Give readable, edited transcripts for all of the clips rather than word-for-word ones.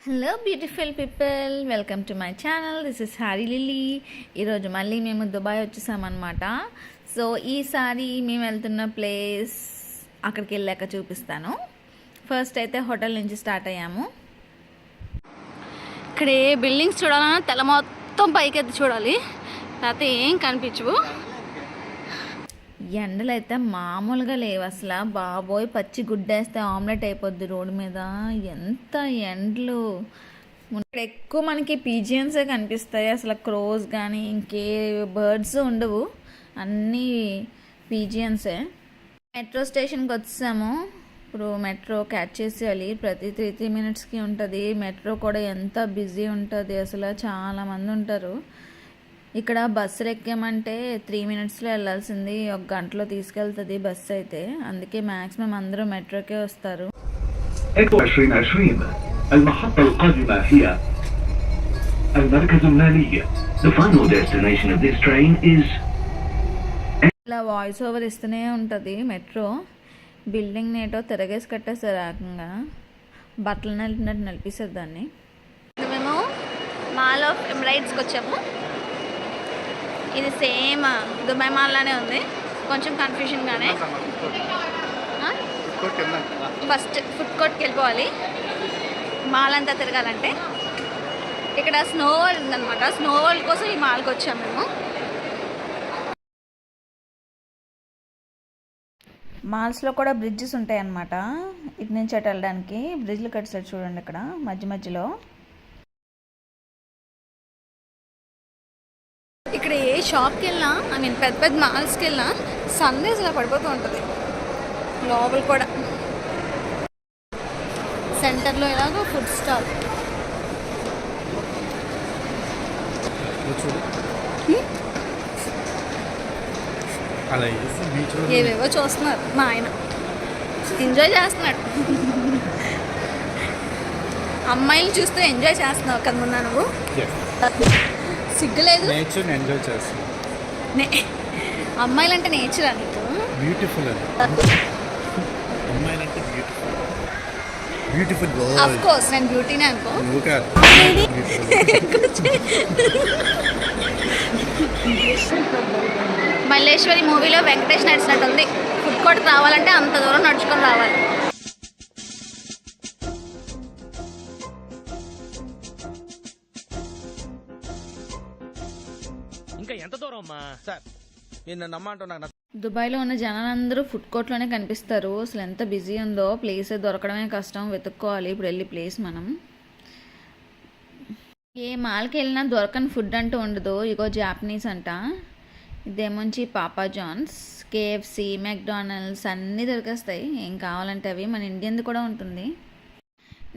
Hello beautiful people, welcome to my channel. This is Harry lily. ఈరోజు మళ్ళీ మేము Dubai వచ్చేసామన్నమాట. So ఈసారి మేము వెళ్తున్న ప్లేస్ అక్కడికి వెళ్ళాక చూపిస్తాను. ఫస్ట్ అయితే హోటల్ నుంచి స్టార్ట్ అయ్యాము. ఇక్కడ ఏ బిల్డింగ్స్ చూడాలన్నా తెల మొత్తం పైకెత్తి చూడాలి, లేకపోతే ఏం కనిపించవు. ఎండలు అయితే మామూలుగా లేవు అసలు. బాబోయ్, పచ్చి గుడ్డేస్తే ఆమ్లెట్ అయిపోద్ది రోడ్డు మీద. ఎంత ఎండలు! ఇక్కడ ఎక్కువ మనకి పీజియన్సే కనిపిస్తాయి. అసలు క్రోస్ కానీ ఇంకే బర్డ్స్ ఉండవు, అన్నీ పీజియన్సే. మెట్రో స్టేషన్కి వచ్చాము. ఇప్పుడు మెట్రో క్యాచ్ చేసేయాలి. ప్రతి 3 minutesకి ఉంటుంది. మెట్రో కూడా ఎంత బిజీ ఉంటుంది అసలు, చాలామంది ఉంటారు. ఇక్కడ బస్సు ఎక్కామంటే 3 minutesలో వెళ్ళాల్సింది 1 గంటలో తీసుకెళ్తుంది బస్సు అయితే. అందుకే మ్యాక్సిమం అందరూ మెట్రోకే వస్తారు. ఇలా వాయిస్ ఓవర్ ఇస్తూనే ఉంటుంది మెట్రో. బిల్డింగ్ నేటో తిరగేసి కట్టేస్తారు ఏకంగా. బట్టలు నలిపినట్టు నలిపిస్తారు దాన్ని. మేము మాల్ ఆఫ్ ఎమిరేట్స్కి వచ్చాము. ఇది సేమ్ దుబాయ్ మాల్ లానే ఉంది, కొంచెం కన్ఫ్యూజన్గానే. ఫస్ట్ ఫుడ్ కోర్ట్కి వెళ్ళిపోవాలి మాల్ అంతా తిరగాలంటే. ఇక్కడ స్నో వరల్డ్ ఉందన్నమాట. స్నో వరల్డ్ కోసం ఈ మాల్కి వచ్చాము మేము. మాల్స్లో కూడా బ్రిడ్జెస్ ఉంటాయి అన్నమాట. ఇటు నుంచి అటు వెళ్ళడానికి బ్రిడ్జ్లు కట్టారు చూడండి ఇక్కడ మధ్యలో. ఇక్కడ ఏ షాప్కి వెళ్ళినా, పెద్ద పెద్ద మాల్స్కి వెళ్ళినా సందేశ్ ఇలా పడిపోతూ ఉంటుంది. లోపల కూడా సెంటర్లో ఇలాగో ఫుడ్ స్టాల్. ఏవేవో చూస్తున్నారు మా ఆయన, ఎంజాయ్ చేస్తున్నాడు. అమ్మాయిలు చూస్తూ ఎంజాయ్ చేస్తున్నావు కదా మొన్న నువ్వు. సిగ్గులేదు, అమ్మాయిలు అంటే నేచర్ అని బ్యూటిఫుల్ ఆఫ్ కోర్స్ నేను బ్యూటీనే అనుకో. మల్లేశ్వరి మూవీలో వెంకటేష్ నడిచినట్టుంది. ఫుడ్ కోర్ట్ రావాలంటే అంత దూరం నడుచుకొని రావాలి. దుబాయ్లో ఉన్న జనాలందరూ ఫుడ్ కోర్ట్లోనే కనిపిస్తారు. అసలు ఎంత బిజీ ఉందో, ప్లేస్ దొరకడమే కష్టం, వెతుక్కోవాలి ఇప్పుడు వెళ్ళి ప్లేస్. మనం ఏ మాల్కి వెళ్ళినా దొరకని ఫుడ్ అంటూ ఉండదు. ఇగో జాపనీస్ అంట, ఇదేమొంచి పాపా జాన్స్, కేఎఫ్సి, మెక్డానల్డ్స్ అన్నీ దొరికేస్తాయి. ఏం కావాలంటే అవి. మన ఇండియన్ది కూడా ఉంటుంది.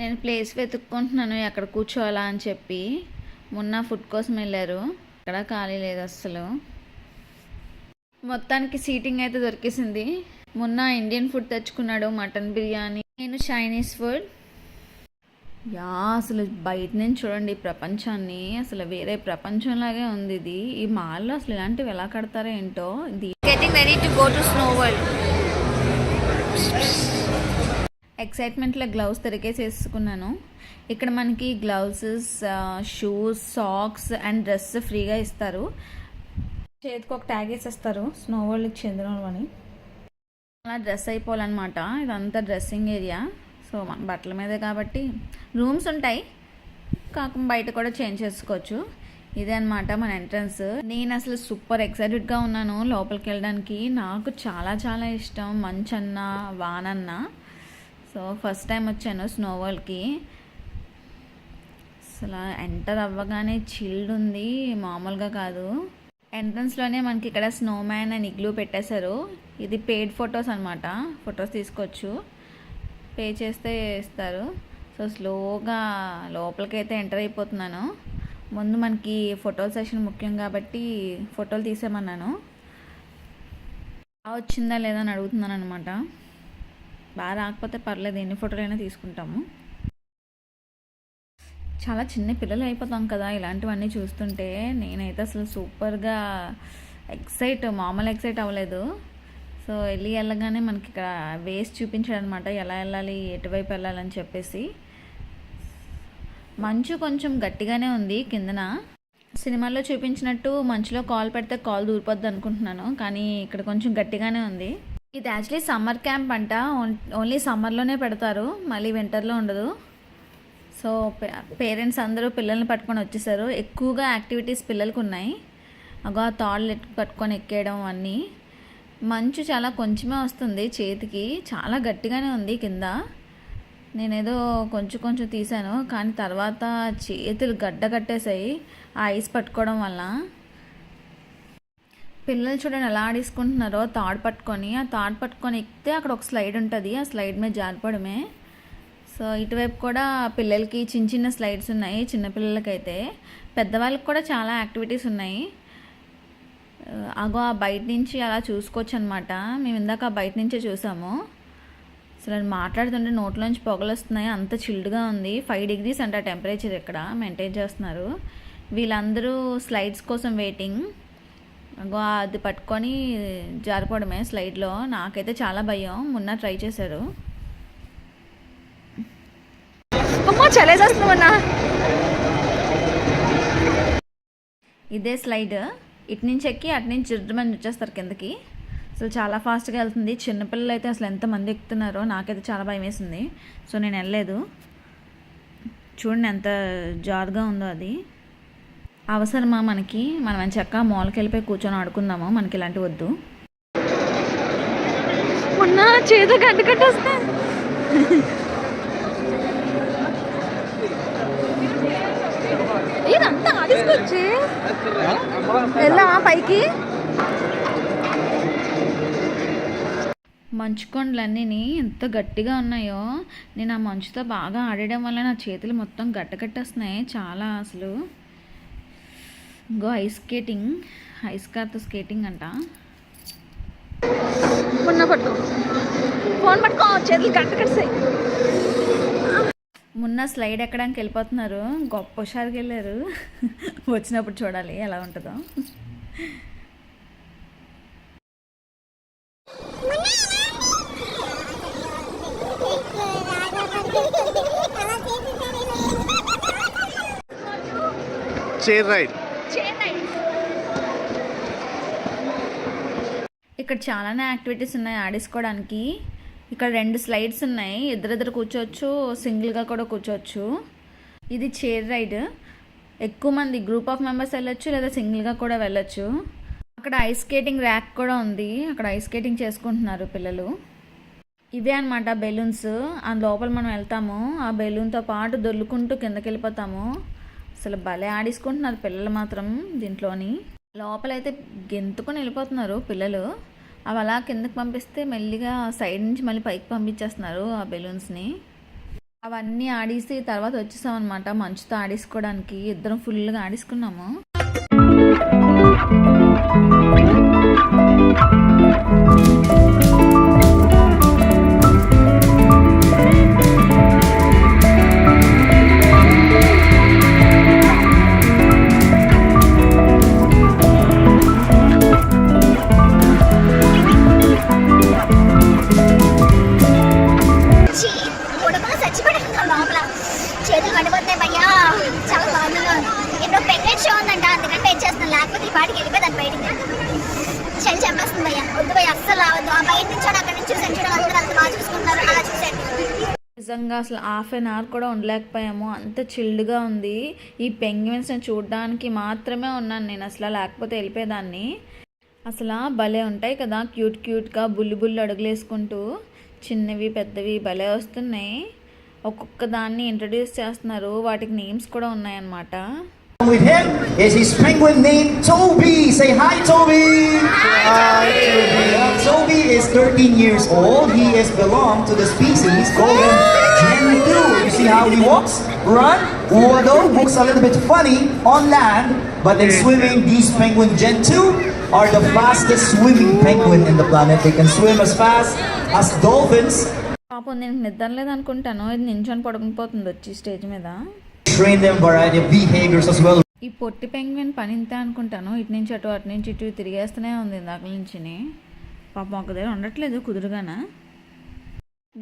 నేను ప్లేస్ వెతుక్కుంటున్నాను ఎక్కడ కూర్చోవాలా అని చెప్పి. మొన్న ఫుడ్ కోసం వెళ్ళారు, అక్కడ ఖాళీ లేదు అస్సలు. మొత్తానికి సీటింగ్ అయితే దొరికేసింది. మొన్న ఇండియన్ ఫుడ్ తెచ్చుకున్నాడు, మటన్ బిర్యానీ. నేను చైనీస్ ఫుడ్. అసలు బయట నుంచి చూడండి ప్రపంచాన్ని, అసలు వేరే ప్రపంచంలాగే ఉంది ఇది. ఈ మాల్లో అసలు ఇలాంటివి ఎలా కడతారో ఏంటో. Getting ready to go to snow world. ఎక్సైట్మెంట్లో గ్లౌస్ తిరిగేసేసుకున్నాను. ఇక్కడ మనకి gloves, shoes, socks and dress ఫ్రీగా ఇస్తారు. చేతికి ఒక ట్యాగ్ వేసేస్తారు స్నో వరల్డ్కి చెందిన అని. అలా డ్రెస్ అయిపోవాలన్నమాట. ఇదంతా డ్రెస్సింగ్ ఏరియా. సో మన బట్టల మీదే కాబట్టి రూమ్స్ ఉంటాయి, కాకుండా బయట కూడా చేంజ్ చేసుకోవచ్చు. ఇదే అనమాట మన ఎంట్రన్స్. నేను అసలు సూపర్ ఎక్సైటెడ్గా ఉన్నాను లోపలికి వెళ్ళడానికి. నాకు చాలా చాలా ఇష్టం మంచన్నా వానన్నా. సో ఫస్ట్ టైం వచ్చాను స్నో వరల్డ్కి. అసలు ఎంటర్ అవ్వగానే చిల్డ్ ఉంది, మామూలుగా కాదు. ఎంట్రన్స్లోనే మనకి ఇక్కడ స్నో మ్యాన్ అని ఇగ్లూ పెట్టేశారు. ఇది పెయిడ్ ఫొటోస్ అనమాట, ఫొటోస్ తీసుకోవచ్చు, పే చేస్తే ఇస్తారు. సో స్లోగా లోపలికి అయితే ఎంటర్ అయిపోతున్నాను. ముందు మనకి ఫోటో సెషన్ ముఖ్యం కాబట్టి ఫోటోలు తీసేమన్నాను. బాగా వచ్చిందా లేదా అని అడుగుతున్నాను అనమాట. బాగా రాకపోతే పర్లేదు, ఎన్ని ఫోటోలైనా తీసుకుంటాము. చాలా చిన్న పిల్లలు అయిపోతాం కదా ఇలాంటివన్నీ చూస్తుంటే. నేనైతే అసలు సూపర్గా మామూలు ఎక్సైట్ అవ్వలేదు. సో వెళ్ళగానే మనకి ఇక్కడ వేస్ చూపించాడు అనమాట, ఎలా వెళ్ళాలి, ఎటువైపు వెళ్ళాలని చెప్పేసి. మంచు కొంచెం గట్టిగానే ఉంది కిందన. సినిమాల్లో చూపించినట్టు మంచులో కాలు పెడితే కాలు దూరిపోద్ది అనుకుంటున్నాను, కానీ ఇక్కడ కొంచెం గట్టిగానే ఉంది. ఇది యాక్చువల్లీ సమ్మర్ క్యాంప్ అంట. ఓన్లీ సమ్మర్లోనే పెడతారు, మళ్ళీ వింటర్లో ఉండదు. సో పేరెంట్స్ అందరూ పిల్లల్ని పట్టుకొని వచ్చేసారు. ఎక్కువగా యాక్టివిటీస్ పిల్లలకు ఉన్నాయి. అగో తాళ్ళు పట్టుకొని ఎక్కేయడం అన్నీ. మంచు చాలా కొంచెమే వస్తుంది చేతికి, చాలా గట్టిగానే ఉంది కింద. నేనేదో కొంచెం కొంచెం తీసాను, కానీ తర్వాత చేతులు గడ్డ కట్టేసాయి ఆ ఐస్ పట్టుకోవడం వల్ల. పిల్లలు చూడండి ఎలా ఆడేసుకుంటున్నారో తాడు పట్టుకొని. ఆ తాడు పట్టుకొని ఎక్కితే అక్కడ ఒక స్లైడ్ ఉంటుంది, ఆ స్లైడ్ మీద జారిపోవడమే. సో ఇటువైపు కూడా పిల్లలకి చిన్న చిన్న స్లైడ్స్ ఉన్నాయి, చిన్నపిల్లలకైతే. పెద్దవాళ్ళకి కూడా చాలా యాక్టివిటీస్ ఉన్నాయి. అగో ఆ బయట నుంచి అలా చూసుకోవచ్చు అనమాట. మేము ఇందాక బయట నుంచే చూసాము. అసలు మాట్లాడుతుంటే నోట్లోంచి పొగలు వస్తున్నాయి, అంత చిల్డ్గా ఉంది. 5 degrees అంట టెంపరేచర్ ఇక్కడ మెయింటైన్ చేస్తున్నారు. వీళ్ళందరూ స్లైడ్స్ కోసం వెయిటింగ్. అది పట్టుకొని జారిపోవడమే స్లైడ్లో. నాకైతే చాలా భయం, మొన్న ట్రై చేశారు. అమ్మా చలేసేస్తున్నామన్నా. ఇదే స్లైడ్, ఇటు నుంచి ఎక్కి అటు నుంచి జిడ్డుమని వచ్చేస్తారు కిందకి. అసలు చాలా ఫాస్ట్గా వెళ్తుంది. చిన్నపిల్లలు అయితే అసలు ఎంతమంది ఎక్కుతున్నారో, నాకైతే చాలా భయం వేసింది. సో నేను వెళ్ళలేదు. చూడండి ఎంత జారుగా ఉందో అది. అవసరమా మనకి? మనం చక్కగా మాల్కి వెళ్ళిపోయి కూర్చొని ఆడుకుందాము, మనకి ఇలాంటివి వద్దు. మొన్న చేత కట్టేస్తే ఇదంతా ఆడేసుకొచ్చి వెళ్దామా పైకి? మంచు కొండలన్నీ ఎంత గట్టిగా ఉన్నాయో. నేను ఆ మంచుతో బాగా ఆడడం వల్ల నా చేతులు మొత్తం గట్టకట్టేస్తున్నాయి చాలా అసలు. ఇంకో ఐస్ స్కేటింగ్, ఐస్ కార్తో స్కేటింగ్ అంట. పట్టుకో, ఫోన్ పట్టుకో, చేతులు గట్టకట్టేసాయి. మొన్న స్లైడ్ ఎక్కడానికి వెళ్ళిపోతున్నారు, గొప్ప హుషారుకి వెళ్ళారు. వచ్చినప్పుడు చూడాలి ఎలా ఉంటుందో. Chair ride. ఇక్కడ చాలానే యాక్టివిటీస్ ఉన్నాయి ఆడేసుకోవడానికి. ఇక్కడ 2 స్లైడ్స్ ఉన్నాయి, ఇద్దరిద్దరు కూర్చోవచ్చు, సింగిల్గా కూడా కూర్చోవచ్చు. ఇది చైర్ రైడ్. ఎక్కువ మంది గ్రూప్ ఆఫ్ మెంబర్స్ వెళ్ళొచ్చు, లేదా సింగిల్గా కూడా వెళ్ళొచ్చు. అక్కడ ఐస్ స్కేటింగ్ ర్యాక్ కూడా ఉంది, అక్కడ ఐస్ స్కేటింగ్ చేసుకుంటున్నారు పిల్లలు. ఇవే అనమాట బెలూన్స్. ఆ లోపల మనం వెళ్తాము, ఆ బెలూన్తో పాటు దొల్లుకుంటూ కిందకి వెళ్ళిపోతాము. అసలు భలే ఆడేసుకుంటున్నారు పిల్లలు మాత్రం దీంట్లోని. లోపలైతే గెంతుకొని వెళ్ళిపోతున్నారు పిల్లలు. అవి అలా కిందకి పంపిస్తే మెల్లిగా సైడ్ నుంచి మళ్ళీ పైకి పంపించేస్తున్నారు ఆ బెలూన్స్ని. అవన్నీ ఆడేసి తర్వాత వచ్చేసాం అనమాట మంచుతో ఆడేసుకోవడానికి. ఇద్దరం ఫుల్గా ఆడేసుకున్నాము. నిజంగా అసలు 1/2 hour కూడా ఉండలేకపోయాము, అంత చిల్డ్గా ఉంది. ఈ పెంగ్విన్స్ని చూడడానికి మాత్రమే ఉన్నాను నేను, అసలు లేకపోతే వెళ్ళిపోయేదాన్ని. అసలు భలే ఉంటాయి కదా క్యూట్గా బుల్లి అడుగులు వేసుకుంటూ. చిన్నవి పెద్దవి భలే వస్తున్నాయి. ఒక్కొక్క దాన్ని ఇంట్రడ్యూస్ చేస్తున్నారు, వాటికి నేమ్స్ కూడా ఉన్నాయన్నమాట. With him is his penguin named Toby. Say hi, Toby. Hi, Toby. Toby is 13 years old. He is belong to the species golden Gentoo. You see how he walks, run, although looks a little bit funny on land, but in swimming, these penguin Gentoo are the fastest swimming penguin in the planet. They can swim as fast as dolphins. పాపం నేను నిద్ర లేదనుకుంటాను, ఇది నించొని పడుకునిపోతుంది వచ్చి stage మీద. Train them variety of behaviors as well. ఈ పొట్టి penguin పని ఇంతే అనుకుంటాను. ఇటు నుంచి అటు అటు నుంచి ఇటు తిరిగేస్తూనే ఉంది ఇందాక నుంచి. పాపం ఒక దగ్గర ఉండట్లేదు కుదురుగాన.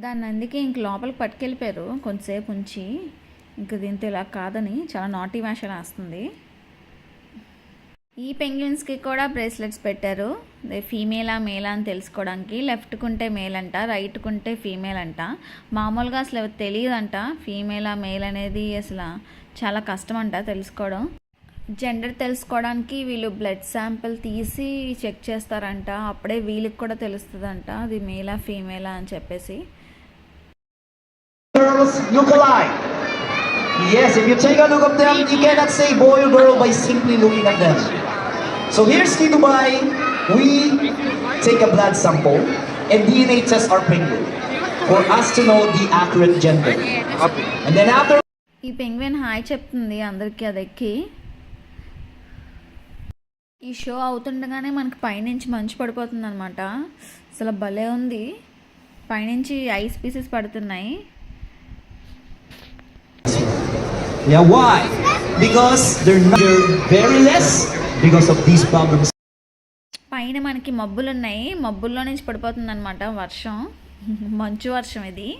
దాన్ని అందుకే ఇంక లోపలికి పట్టుకెళ్ళిపోయారు కొంతసేపు ఉంచి. ఇంకా దీంతో ఇలా కాదని చాలా నాటీ వేషాలు వేస్తుంది. ఈ పెంగ్విన్స్కి కూడా బ్రేస్లెట్స్ పెట్టారు. ఫీమేలా మేలా అని తెలుసుకోవడానికి. లెఫ్ట్కి ఉంటే మేల్ అంట, రైట్కి ఉంటే ఫీమేల్ అంట. మామూలుగా అసలు తెలియదంట ఫీమేలా మేల్ అనేది, అసలు చాలా కష్టం అంట తెలుసుకోవడం. జెండర్ తెలుసుకోవడానికి వీళ్ళు బ్లడ్ శాంపిల్ తీసి చెక్ చేస్తారంట, అప్పుడే వీళ్ళకి కూడా తెలుస్తుందంట అది మేలా ఫీమేలా అని చెప్పేసి. Girls look alike. Yes, if you take a look at them, you cannot say boy or girl by simply looking at them. So here's Ski Dubai. We take a blood sample and DNA test our penguin for us to know the accurate gender. Copy. And then after ఈ penguin hi చెప్తుంది అందరికీ అది ఎక్కి. ఈ show అవుతుండగానే మనకి పైనుంచి మంచు పడిపోతుంది అనమాట. అసలు భలే ఉంది, పైనుంచి ఐస్ పీసెస్ పడుతున్నాయి. yeah, why? Because they're very less because of these problems. పైన మనకి మబ్బులు ఉన్నాయి, మబ్బుల్లో నుంచి పడిపోతుంది అనమాట వర్షం, మంచు వర్షం ఇది.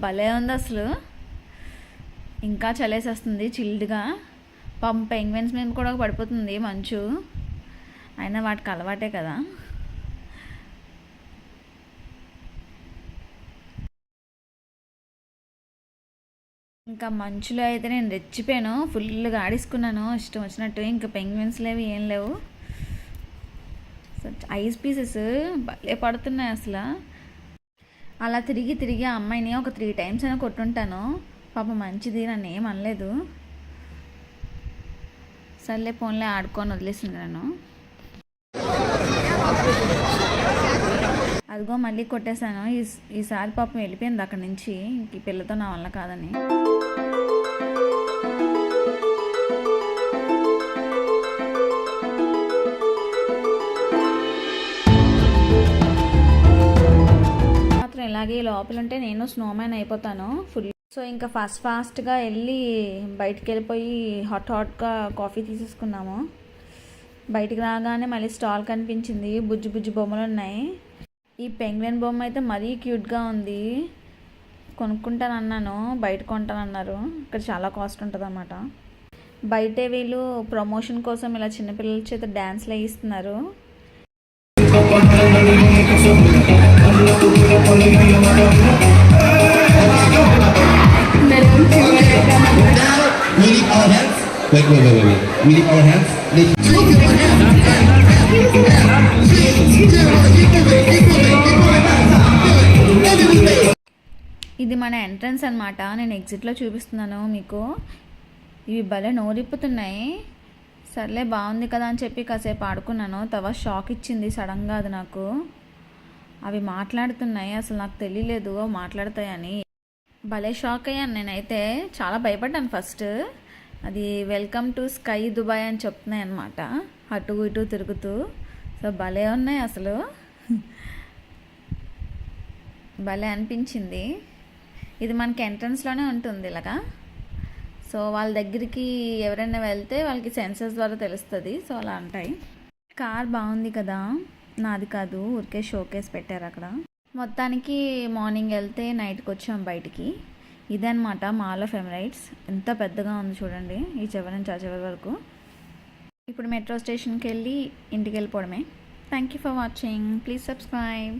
భలే ఉంది అసలు, ఇంకా చలేసేస్తుంది చిల్డ్గా. పాపం పెంగ్విన్స్ మీద కూడా పడిపోతుంది మంచు, అయినా వాటికి అలవాటే కదా. ఇంకా మంచులో అయితే నేను రెచ్చిపోయాను, ఫుల్గా ఆడేసుకున్నాను ఇష్టం వచ్చినట్టు. ఇంకా పెంగ్విన్స్ లేవు ఏం లేవు, ఐస్ పీసెస్ భలే పడుతున్నాయి అసలు. అలా తిరిగి తిరిగి ఆ అమ్మాయిని ఒక 3 times అయినా కొట్టుంటాను. పాపం మంచిది, నన్ను ఏం అనలేదు. సర్లే ఫోన్లే ఆడుకొని వదిలేసింది నన్ను. అదిగో మళ్ళీ కొట్టేశాను. ఈసారి పాపం వెళ్ళిపోయింది అక్కడి నుంచి, ఈ పిల్లతో నా వల్ల కాదని. మాత్రం ఇలాగే లోపల ఉంటే నేను స్నోమ్యాన్ అయిపోతాను ఫుల్. సో ఇంకా ఫాస్ట్గా వెళ్ళి బయటికి వెళ్ళిపోయి హాట్గా కాఫీ తీసేసుకున్నాము. బయటికి రాగానే మళ్ళీ స్టాల్ కనిపించింది, బుజ్జి బుజ్జి బొమ్మలు ఉన్నాయి. ఈ పెంగ్విన్ బొమ్మ అయితే మరీ క్యూట్గా ఉంది, కొనుక్కుంటానన్నాను, బయట కొంటానన్నారు. ఇక్కడ చాలా కాస్ట్ ఉంటుంది అన్నమాట. బయటే వీళ్ళు ప్రమోషన్ కోసం ఇలా చిన్నపిల్లల చేత డ్యాన్స్లు వేయిస్తున్నారు. We need our hands. Wait. We need our hands. ఇది మన ఎంట్రన్స్ అన్నమాట. నేను ఎగ్జిట్లో చూపిస్తున్నాను మీకు. ఇవి భలే నోరిప్పుతున్నాయి. సర్లే బాగుంది కదా అని చెప్పి కాసేపు ఆడుకున్నాను. తర్వాత షాక్ ఇచ్చింది సడన్గా అది నాకు. అవి మాట్లాడుతున్నాయి, అసలు నాకు తెలియలేదు మాట్లాడతాయని. భలే షాక్ అయ్యాను నేనైతే, చాలా భయపడ్డాను ఫస్ట్. అది వెల్కమ్ టు స్కై దుబాయ్ అని చెప్తున్నాయి అన్నమాట, అటు ఇటు తిరుగుతూ. సో భలే ఉన్నాయి అసలు, భలే అనిపించింది. ఇది మనకి ఎంట్రన్స్లోనే ఉంటుంది ఇలాగా. సో వాళ్ళ దగ్గరికి ఎవరైనా వెళ్తే వాళ్ళకి సెన్సర్స్ ద్వారా తెలుస్తుంది. సో అలా ఉంటాయి. కార్ బాగుంది కదా, నాది కాదు, ఊరికే షోకేస్ పెట్టారు అక్కడ. మొత్తానికి మార్నింగ్ వెళ్తే నైట్కి వచ్చాం బయటికి. ఇదన్నమాట మాల్ ఆఫ్ ఎమిరేట్స్. ఎంత పెద్దగా ఉంది చూడండి, ఈ చివరి నుంచి ఆ చివరి వరకు. ఇప్పుడు మెట్రో స్టేషన్కి వెళ్ళి ఇంటికి వెళ్ళిపోవడమే. Thank you for watching. Please subscribe.